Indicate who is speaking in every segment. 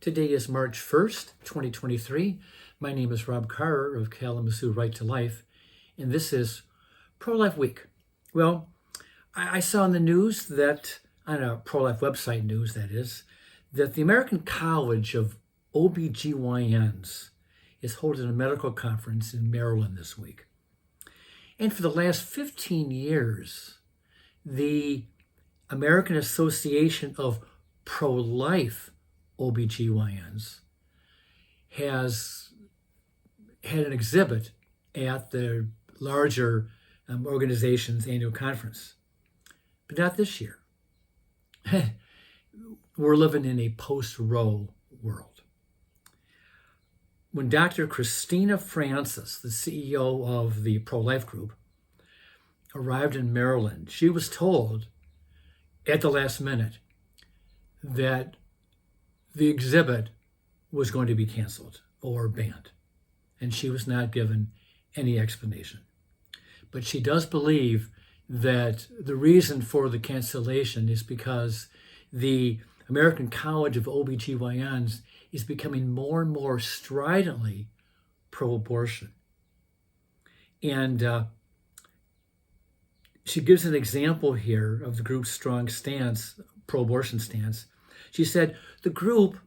Speaker 1: Today is March 1st, 2023. My name is Rob Carr of Kalamazoo Right to Life, and this is Pro-Life Week. Well, I saw in the news that, on a pro-life website news that is, that the American College of OBGYNs is holding a medical conference in Maryland this week. And for the last 15 years, the American Association of Pro-Life OBGYNs has had an exhibit at the larger organization's annual conference. But not this year. We're living in a post-Roe world. When Dr. Christina Francis, the CEO of the Pro-Life Group, arrived in Maryland, she was told at the last minute that the exhibit was going to be canceled or banned, and she was not given any explanation. But she does believe that the reason for the cancellation is because the American College of OBGYNs is becoming more and more stridently pro-abortion. And she gives an example here of the group's strong stance, pro-abortion stance. She said the group,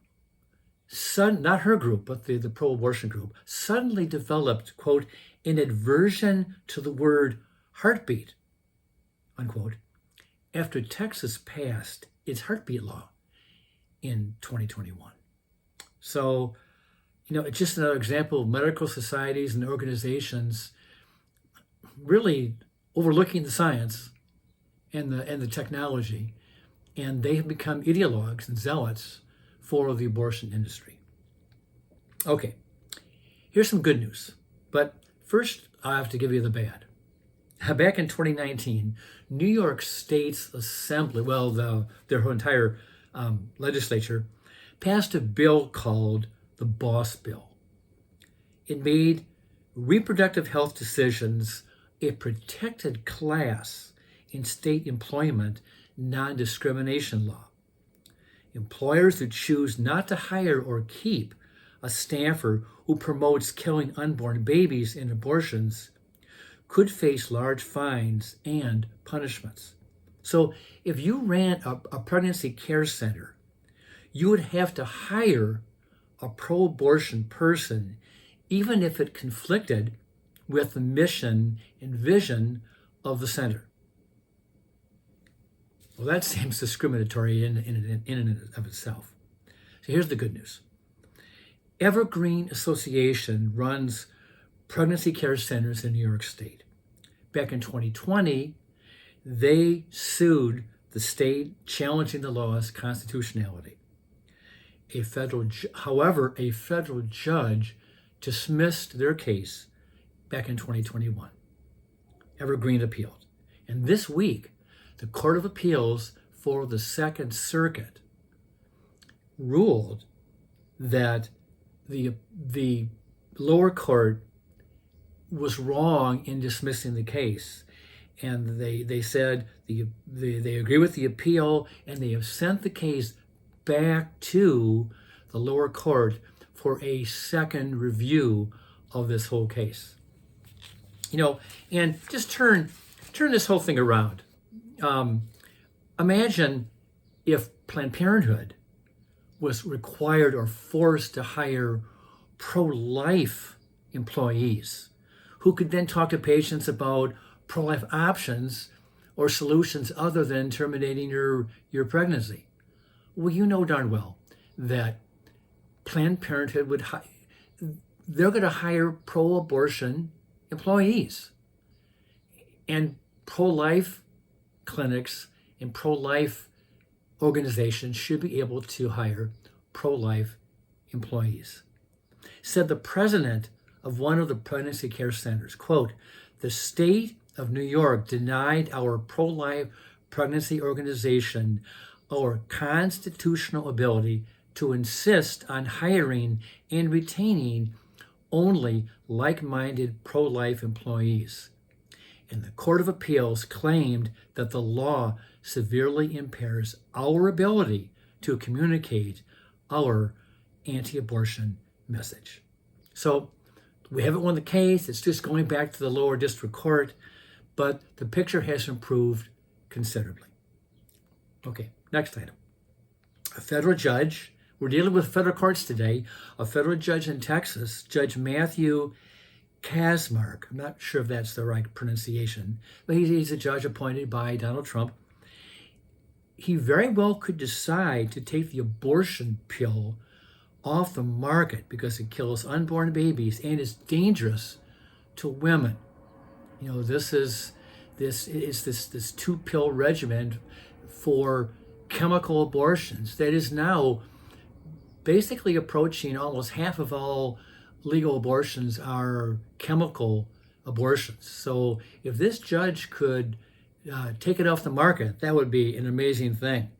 Speaker 1: not her group, but the pro-abortion group, suddenly developed, quote, an aversion to the word heartbeat, unquote, after Texas passed its heartbeat law in 2021. So, it's just another example of medical societies and organizations really overlooking the science and the technology, and they have become ideologues and zealots for the abortion industry. Okay, here's some good news, but first I have to give you the bad. Back in 2019, New York State's Assembly, their entire legislature, passed a bill called the Boss Bill. It made reproductive health decisions a protected class in state employment non-discrimination law. Employers who choose not to hire or keep a staffer who promotes killing unborn babies in abortions could face large fines and punishments. So if you ran a pregnancy care center, you would have to hire a pro-abortion person, even if it conflicted with the mission and vision of the center. Well, that seems discriminatory in and of itself. So here's the good news. Evergreen Association runs pregnancy care centers in New York State. Back in 2020, they sued the state, challenging the law's constitutionality. However, a federal judge dismissed their case back in 2021. Evergreen appealed. And this week, the Court of Appeals for the Second Circuit ruled that the lower court was wrong in dismissing the case. And they said they agree with the appeal, and they have sent the case back to the lower court for a second review of this whole case. And just turn this whole thing around. Imagine if Planned Parenthood was required or forced to hire pro-life employees who could then talk to patients about pro-life options or solutions other than terminating your pregnancy. Well, you know darn well that Planned Parenthood they're going to hire pro-abortion employees. And pro-life clinics and pro-life organizations should be able to hire pro-life employees. Said the president of one of the pregnancy care centers, quote, the state of New York denied our pro-life pregnancy organization our constitutional ability to insist on hiring and retaining only like-minded pro-life employees. And the Court of Appeals claimed that the law severely impairs our ability to communicate our anti-abortion message. So we haven't won the case. It's just going back to the lower district court, but the picture has improved considerably. Okay, next item. A federal judge, we're dealing with federal courts today, a federal judge in Texas, Judge Matthew Kacsmaryk, I'm not sure if that's the right pronunciation, but he's a judge appointed by Donald Trump. He very well could decide to take the abortion pill off the market because it kills unborn babies and is dangerous to women. You know, this is this two-pill regimen for chemical abortions that is now basically approaching almost half of all legal abortions are chemical abortions. So if this judge could take it off the market, that would be an amazing thing.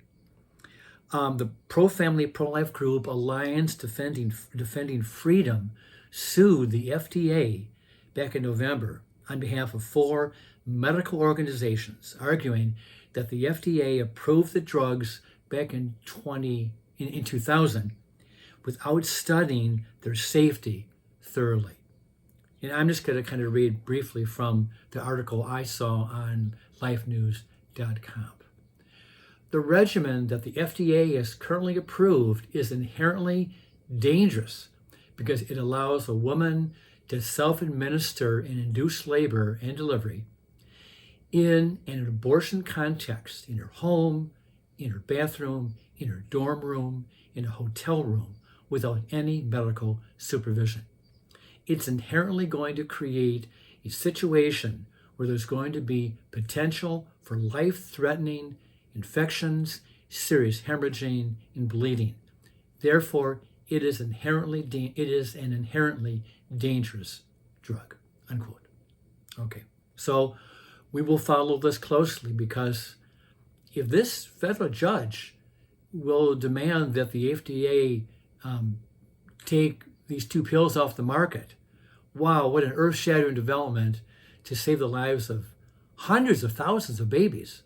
Speaker 1: The pro-family, pro-life group Alliance Defending Freedom sued the FDA back in November on behalf of 4 medical organizations, arguing that the FDA approved the drugs back in 2000 without studying their safety thoroughly. And I'm just going to kind of read briefly from the article I saw on lifenews.com. The regimen that the FDA has currently approved is inherently dangerous because it allows a woman to self-administer and induce labor and delivery in an abortion context, in her home, in her bathroom, in her dorm room, in a hotel room, without any medical supervision. It's inherently going to create a situation where there's going to be potential for life-threatening infections, serious hemorrhaging, and bleeding. Therefore, it is an inherently dangerous drug, unquote. Okay, so we will follow this closely because if this federal judge will demand that the FDA take these 2 pills off the market, wow, what an earth-shattering development to save the lives of hundreds of thousands of babies.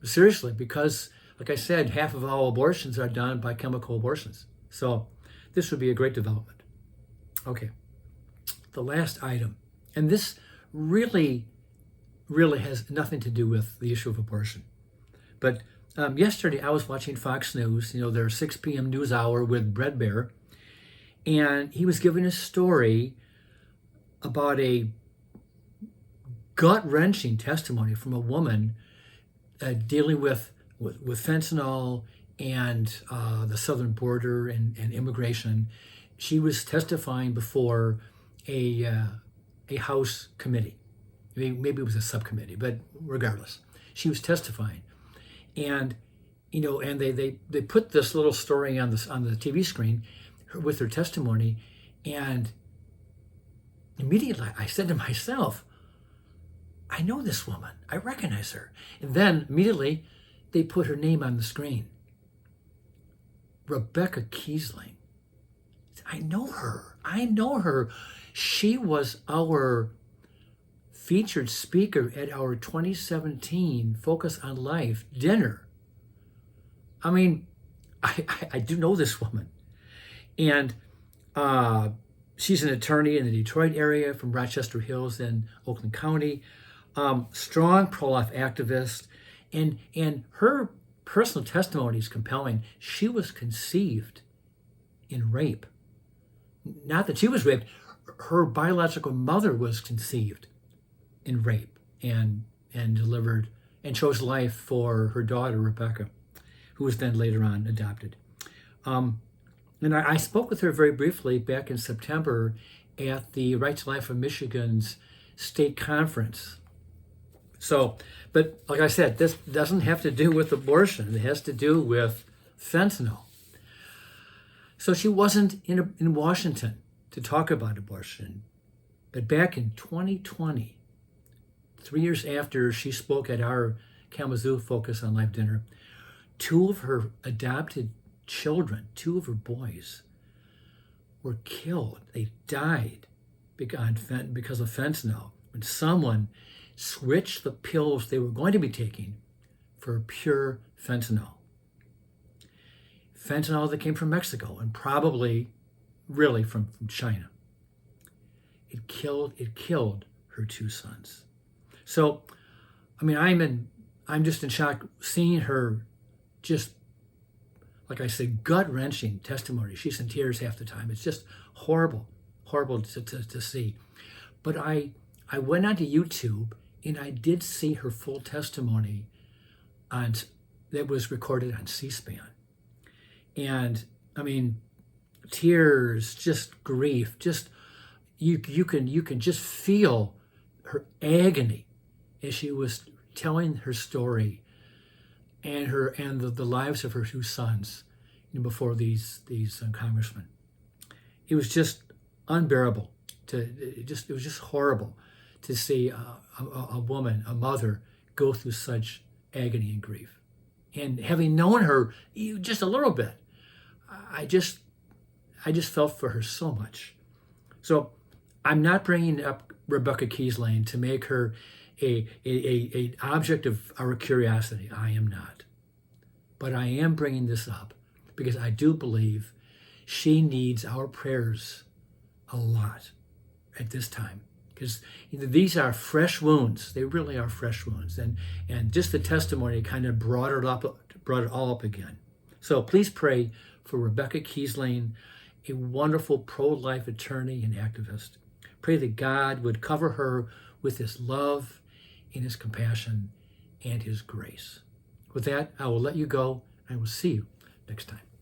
Speaker 1: Seriously, because, like I said, half of all abortions are done by chemical abortions. So this would be a great development. Okay, the last item, and this really has nothing to do with the issue of abortion. But yesterday I was watching Fox News, their 6 p.m. news hour with Bret Baier, and he was giving a story about a gut-wrenching testimony from a woman dealing with fentanyl and the southern border and immigration. She was testifying before a House committee. Maybe it was a subcommittee, but regardless, she was testifying, and and they put this little story on the TV screen with her testimony, and immediately I said to myself, I know this woman. I recognize her. And then immediately they put her name on the screen. Rebecca Kiesling. I know her. She was our featured speaker at our 2017 Focus on Life dinner. I mean, I do know this woman. And she's an attorney in the Detroit area from Rochester Hills in Oakland County. Strong pro-life activist, and her personal testimony is compelling. She was conceived in rape. Not that she was raped, her biological mother was conceived in rape and delivered and chose life for her daughter, Rebecca, who was then later on adopted. And I spoke with her very briefly back in September at the Right to Life of Michigan's state conference. So, but like I said, this doesn't have to do with abortion. It has to do with fentanyl. So she wasn't in Washington to talk about abortion. But back in 2020, 3 years after she spoke at our Kalamazoo Focus on Life dinner, 2 of her adopted children, 2 of her boys, were killed. They died because of fentanyl. When someone switched the pills they were going to be taking for pure fentanyl. fentanyl that came from Mexico and probably really from China. It killed her 2 sons. So, I mean, I'm just in shock seeing her, just like I said, gut-wrenching testimony. She's in tears half the time. It's just horrible to see. But I went onto YouTube and I did see her full testimony that was recorded on C-SPAN. And I mean, tears, just grief, just you can just feel her agony as she was telling her story and the lives of her 2 sons before these congressmen. It was just unbearable. It was just horrible to see a woman, a mother, go through such agony and grief. And having known her just a little bit, I just felt for her so much. So I'm not bringing up Rebecca Keeslane to make her a object of our curiosity. I am not. But I am bringing this up because I do believe she needs our prayers a lot at this time. Because these are fresh wounds. They really are fresh wounds. And just the testimony kind of brought it all up again. So please pray for Rebecca Keeslane, a wonderful pro-life attorney and activist. Pray that God would cover her with his love and his compassion and his grace. With that, I will let you go. I will see you next time.